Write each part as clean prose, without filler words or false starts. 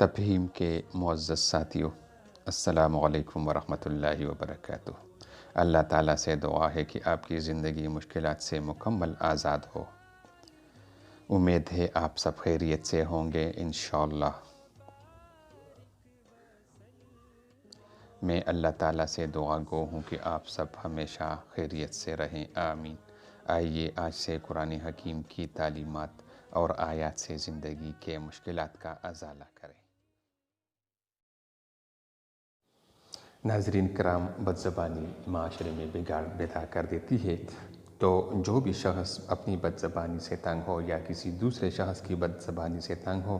تفہیم کے معزز ساتھیوں، السلام علیکم ورحمۃ اللہ وبرکاتہ۔ اللہ تعالیٰ سے دعا ہے کہ آپ کی زندگی مشکلات سے مکمل آزاد ہو۔ امید ہے آپ سب خیریت سے ہوں گے انشاءاللہ۔ میں اللہ تعالیٰ سے دعا گو ہوں کہ آپ سب ہمیشہ خیریت سے رہیں، آمین۔ آئیے آج سے قرآن حکیم کی تعلیمات اور آیات سے زندگی کے مشکلات کا ازالہ کریں۔ ناظرین کرام، بد زبانی معاشرے میں بگاڑ پیدا کر دیتی ہے، تو جو بھی شخص اپنی بد زبانی سے تنگ ہو یا کسی دوسرے شخص کی بد زبانی سے تنگ ہو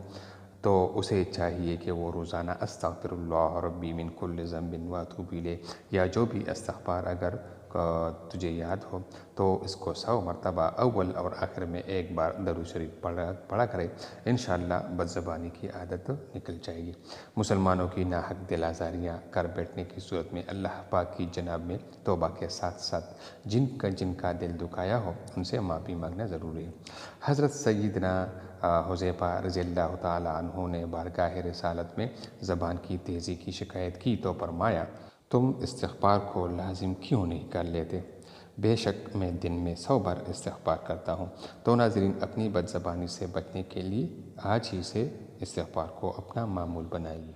تو اسے چاہیے کہ وہ روزانہ استغفر اللہ ربی من کل ذنب واتوب الیہ یا جو بھی استغفار اگر تجھے یاد ہو تو اس کو 100 مرتبہ اول اور آخر میں ایک بار درود شریف پڑھا کرے، انشاءاللہ بد زبانی کی عادت نکل جائے گی۔ مسلمانوں کی ناحق دل آزاریاں کر بیٹھنے کی صورت میں اللہ پاک کی جناب میں توبہ کے ساتھ ساتھ جن کا دل دکھایا ہو ان سے معافی مانگنا ضروری ہے۔ حضرت سیدنا حذیفہ رضی اللہ تعالیٰ عنہ نے بارگاہ رسالت میں زبان کی تیزی کی شکایت کی تو فرمایا، تم استغفار کو لازم کیوں نہیں کر لیتے؟ بے شک میں دن میں 100 بار استغفار کرتا ہوں۔ تو ناظرین، اپنی بد زبانی سے بچنے کے لیے آج ہی سے استغفار کو اپنا معمول بنائیے۔